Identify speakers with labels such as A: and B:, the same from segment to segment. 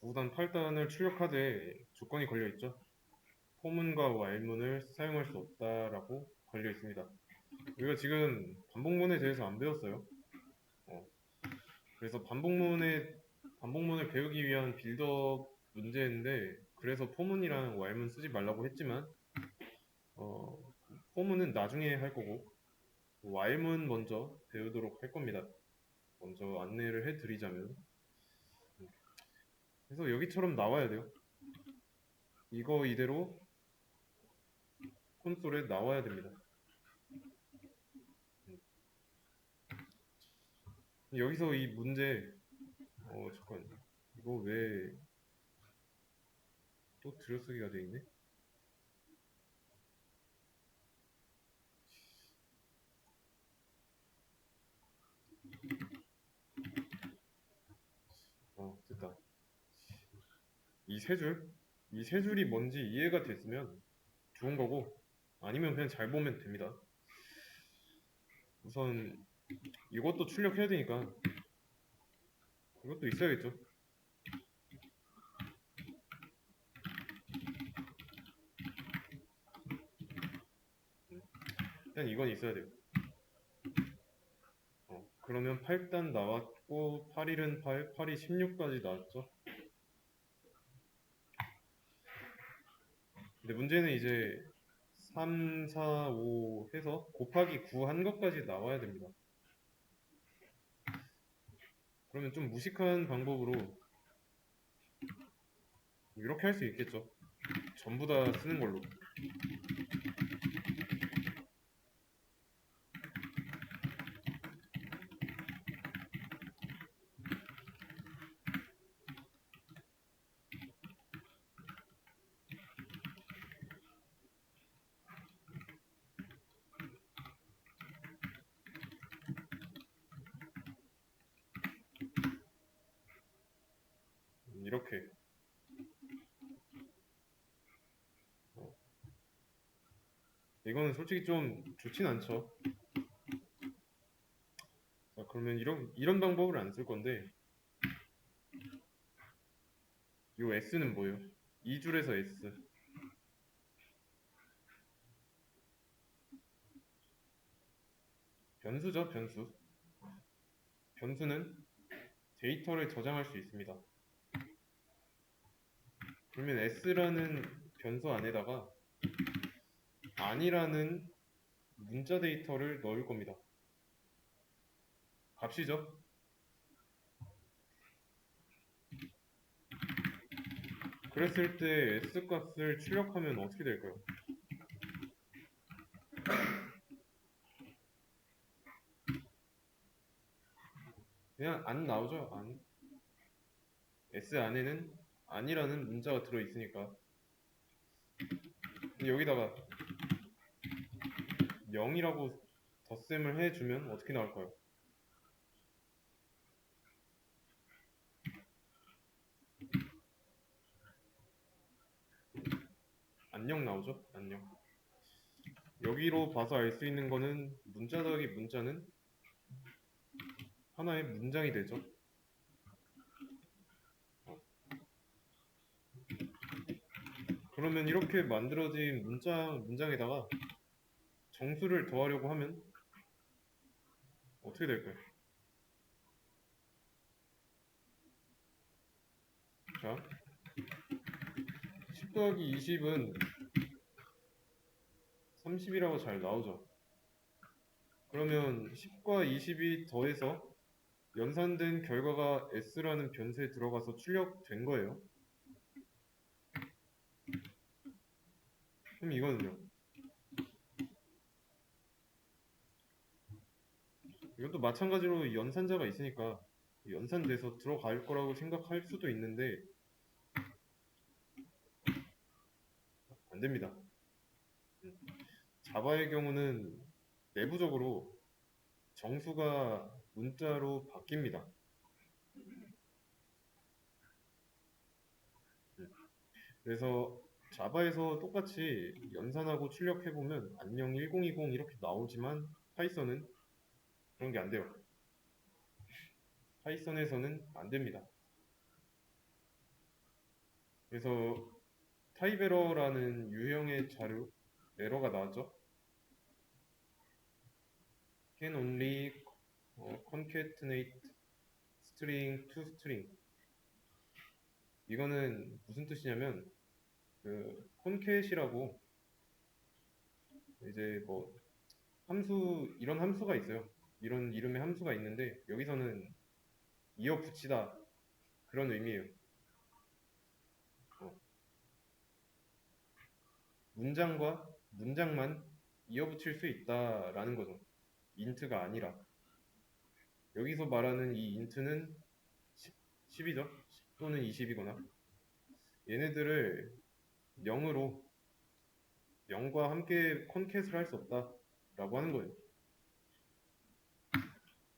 A: 9단, 8단을 출력하되 조건이 걸려 있죠. 포문과 왈문을 사용할 수 없다라고 걸려 있습니다. 우리가 지금 반복문에 대해서 안 배웠어요. 그래서 반복문을 배우기 위한 빌드업 문제인데, 그래서 포문이랑 왈문 쓰지 말라고 했지만, 어, 포문은 나중에 할 거고, 왈문 먼저 배우도록 할 겁니다. 먼저 안내를 해드리자면, 그래서 여기처럼 나와야 돼요. 이거 이대로 콘솔에 나와야 됩니다. 여기서 이 문제, 잠깐, 이거 왜 또 들여쓰기가 돼 있네? 됐다. 이 세 줄, 이 세 줄이 뭔지 이해가 됐으면 좋은 거고, 아니면 그냥 잘 보면 됩니다. 우선 이것도 출력해야 되니까 이것도 있어야겠죠. 일단 이건 있어야 돼요. 그러면 8단 나왔고 8일은 8, 8이 16까지 나왔죠. 근데 문제는 이제 3, 4, 5 해서 곱하기 9 한 것까지 나와야 됩니다. 그러면 좀 무식한 방법으로 이렇게 할 수 있겠죠. 전부 다 쓰는 걸로. 이렇게. 어, 이거는 솔직히 좀 좋진 않죠. 자, 그러면 이런 방법을 안 쓸 건데, 요 S는 뭐예요? 2줄에서 S. 변수죠, 변수. 변수는 데이터를 저장할 수 있습니다. 그러면 S라는 변수 안에다가 아니라는 문자 데이터를 넣을 겁니다. 값이죠. 그랬을 때 S 값을 출력하면 어떻게 될까요? 그냥 안 나오죠. 안. S 안에는 아니라는 문자가 들어있으니까. 여기다가 0이라고 덧셈을 해주면 어떻게 나올까요? 안녕 나오죠? 안녕. 여기로 봐서 알 수 있는 거는 문자 더하기 문자는 하나의 문장이 되죠. 그러면 이렇게 만들어진 문장에다가 정수를 더하려고 하면 어떻게 될까요? 자, 10 더하기 20은 30이라고 잘 나오죠. 그러면 10과 20이 더해서 연산된 결과가 S라는 변수에 들어가서 출력된 거예요. 그럼 이거는요. 이것도 마찬가지로 연산자가 있으니까 연산돼서 들어갈 거라고 생각할 수도 있는데 안 됩니다. 자바의 경우는 내부적으로 정수가 문자로 바뀝니다. 그래서 자바에서 똑같이 연산하고 출력해보면 안녕 1020 이렇게 나오지만 파이썬은 그런 게 안 돼요. 파이썬에서는 안 됩니다. 그래서 타입 에러라는 유형의 자료 에러가 나왔죠. can only concatenate string to string. 이거는 무슨 뜻이냐면 그 concate이라고 이제 뭐 함수 이런 함수가 있어요. 이런 이름의 함수가 있는데 여기서는 이어 붙이다 그런 의미예요. 어, 문장과 문장만 이어 붙일 수 있다라는 거죠. 인트가 아니라. 여기서 말하는 이 인트는 10이죠. 10 또는 20이거나 얘네들을 0으로 0과 함께 컨캣을 할 수 없다라고 하는 거예요.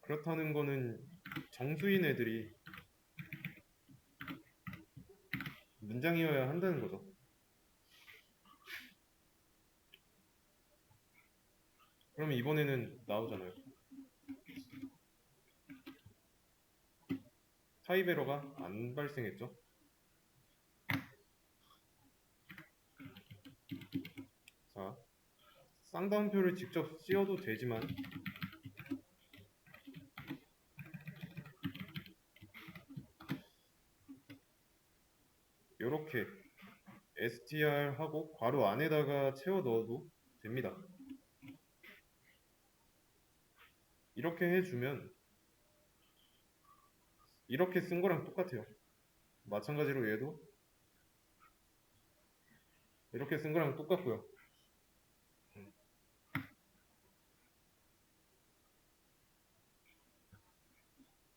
A: 그렇다는 거는 정수인 애들이 문장이어야 한다는 거죠. 그러면 이번에는 나오잖아요. 타입 에러가 안 발생했죠. 자, 쌍따옴표를 직접 씌워도 되지만 이렇게 str 하고 괄호 안에다가 채워 넣어도 됩니다. 이렇게 해주면 이렇게 쓴 거랑 똑같아요. 마찬가지로 얘도 이렇게 쓴 거랑 똑같고요.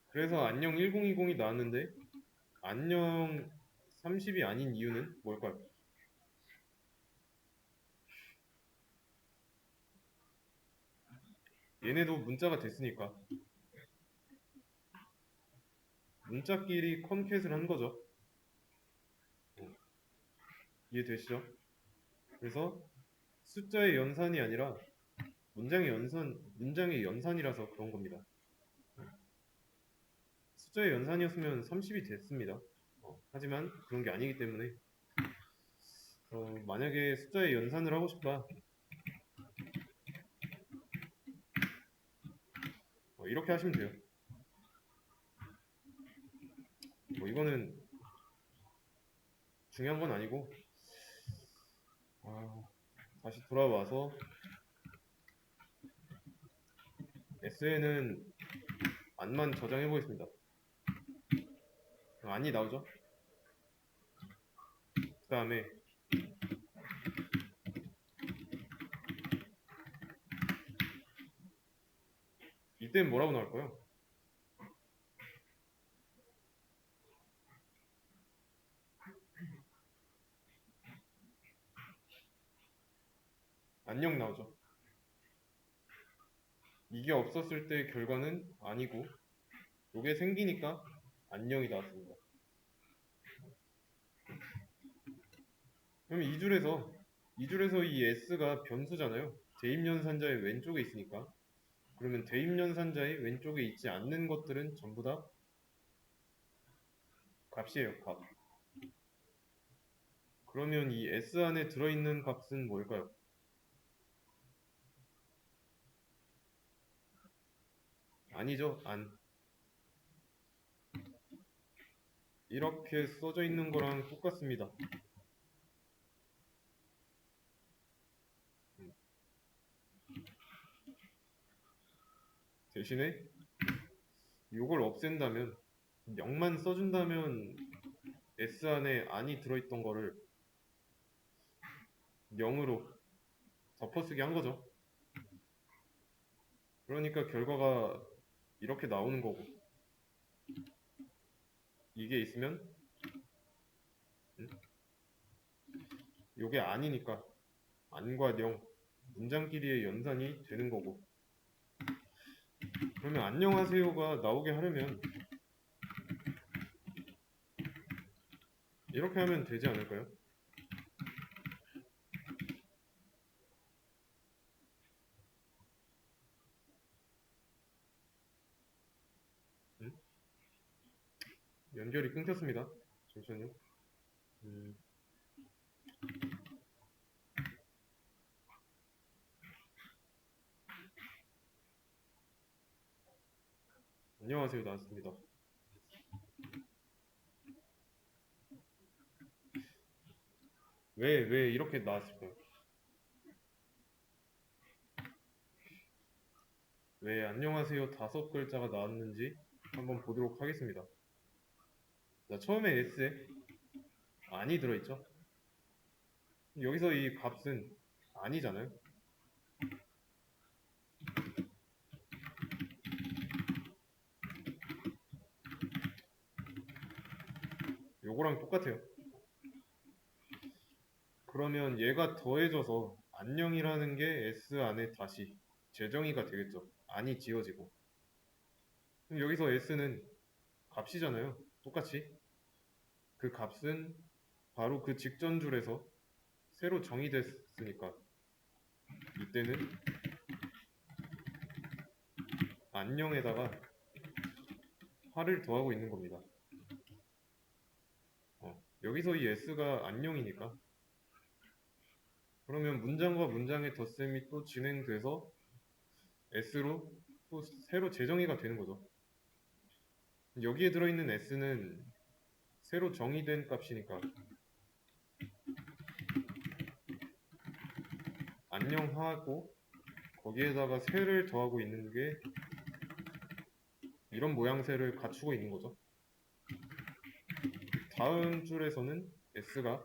A: 그래서 안녕 1020이 나왔는데 안녕 30이 아닌 이유는 뭘까요? 얘네도 문자가 됐으니까 문자끼리 컨캣을 한 거죠. 이해되시죠? 그래서 숫자의 연산이 아니라 문장의 연산이라서 그런 겁니다. 숫자의 연산이었으면 30이 됐습니다. 하지만 그런 게 아니기 때문에 만약에 숫자의 연산을 하고 싶다 이렇게 하시면 돼요. 뭐 이거는 중요한 건 아니고 다시 돌아와서 SN은 안만 저장해 보겠습니다. 안이 나오죠? 그 다음에 이때는 뭐라고 나올까요? 안녕 나오죠. 이게 없었을 때 결과는 아니고 이게 생기니까 안녕이 나왔습니다. 그러면 2줄에서 이 S가 변수잖아요. 대입연산자의 왼쪽에 있으니까 그러면 대입연산자의 왼쪽에 있지 않는 것들은 전부 다 값이에요. 값. 그러면 이 S 안에 들어있는 값은 뭘까요? 아니죠. 안. 이렇게 써져 있는 거랑 똑같습니다. 대신에 이걸 없앤다면 0만 써준다면 S 안에 안이 들어있던 거를 0으로 덮어쓰기 한 거죠. 그러니까 결과가 이렇게 나오는 거고 이게 있으면 이게 아니니까 안과 0 문장끼리의 연산이 되는 거고 그러면 안녕하세요가 나오게 하려면 이렇게 하면 되지 않을까요? 연결이 끊겼습니다. 잠시만요. 음, 안녕하세요. 나왔습니다. 왜 이렇게 나왔을까요? 왜 안녕하세요 다섯 글자가 나왔는지 한번 보도록 하겠습니다. 자, 처음에 S에 안이 들어있죠? 여기서 이 값은 아니잖아요. 요거랑 똑같아요. 그러면 얘가 더해져서 안녕이라는 게 S 안에 다시 재정의가 되겠죠. 안이 지어지고. 그럼 여기서 S는 값이잖아요. 똑같이. 그 값은 바로 그 직전 줄에서 새로 정의됐으니까 이때는 안녕에다가 화를 더하고 있는 겁니다. 여기서 이 S가 안녕이니까 그러면 문장과 문장의 덧셈이 또 진행돼서 S로 또 새로 재정의가 되는 거죠. 여기에 들어있는 S는 새로 정의된 값이니까 안녕하고 거기에다가 새를 더하고 있는 게 이런 모양새를 갖추고 있는 거죠. 다음 줄에서는 S가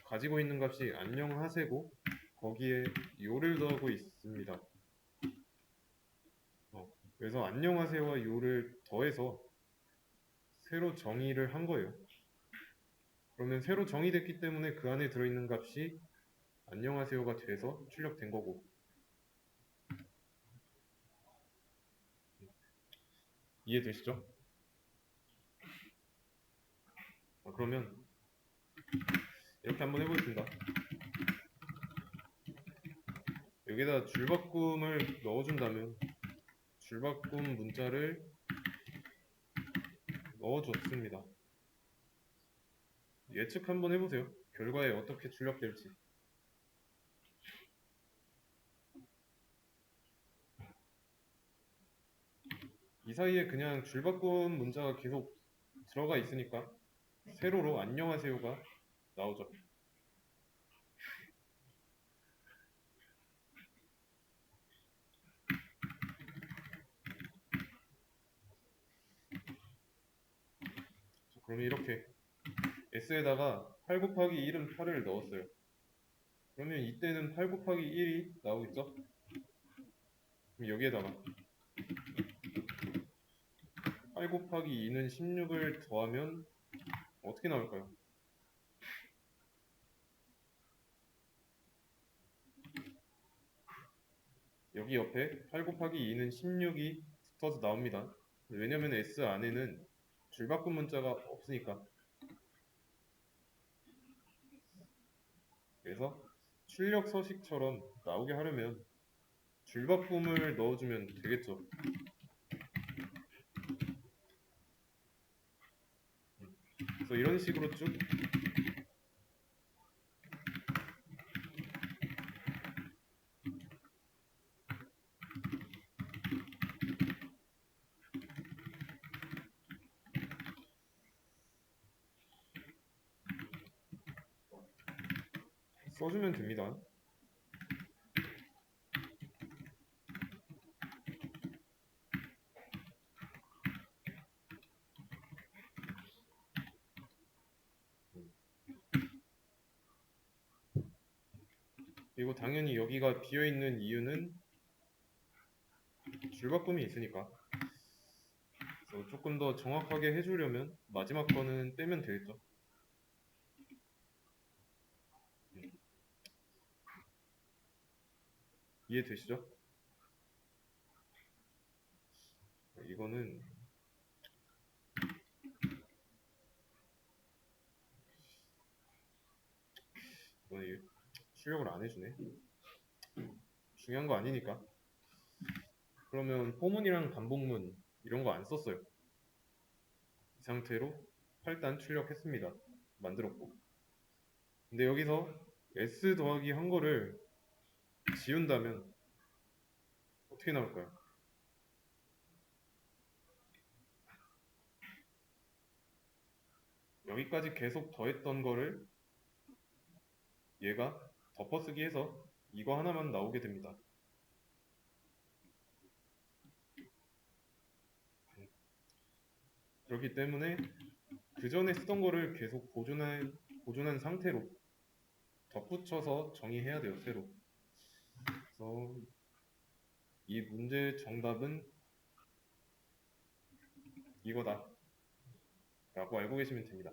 A: 가지고 있는 값이 안녕하세고 거기에 요를 더하고 있습니다. 그래서 안녕하세요와 요를 더해서 새로 정의를 한 거예요. 그러면 새로 정의됐기 때문에 그 안에 들어있는 값이 안녕하세요가 돼서 출력된 거고. 이해되시죠? 그러면 이렇게 한번 해보겠습니다. 여기다 줄바꿈을 넣어준다면 줄바꿈 문자를 넣어줬습니다. 예측 한번 해보세요. 결과에 어떻게 출력될지. 이 사이에 그냥 줄바꿈 문자가 계속 들어가 있으니까 세로로 안녕하세요가 나오죠. 그러면 이렇게 S에다가 8 곱하기 1은 8을 넣었어요. 그러면 이때는 8 곱하기 1이 나오겠죠? 그럼 여기에다가 8 곱하기 2는 16을 더하면 어떻게 나올까요? 여기 옆에 8 곱하기 2는 16이 붙어서 나옵니다. 왜냐면 S 안에는 줄바꿈 문자가 없으니까. 그래서 출력 서식처럼 나오게 하려면 줄바꿈을 넣어주면 되겠죠. 그래서 이런 식으로 쭉 써주면 됩니다. 그리고 당연히 여기가 비어있는 이유는 줄바꿈이 있으니까. 그래서 조금 더 정확하게 해주려면 마지막 거는 빼면 되겠죠. 이해되시죠? 이거는 출력을 안 해주네. 중요한 거 아니니까. 그러면 포문이랑 반복문 이런 거 안 썼어요. 이 상태로 8단 출력했습니다. 만들었고, 근데 여기서 S 더하기 한 거를 지운다면 어떻게 나올까요? 여기까지 계속 더했던 거를 얘가 덮어쓰기 해서 이거 하나만 나오게 됩니다. 그렇기 때문에 그 전에 쓰던 거를 계속 보존한 상태로 덧붙여서 정의해야 돼요, 새로. 그래서 이 문제의 정답은 이거다 라고 알고 계시면 됩니다.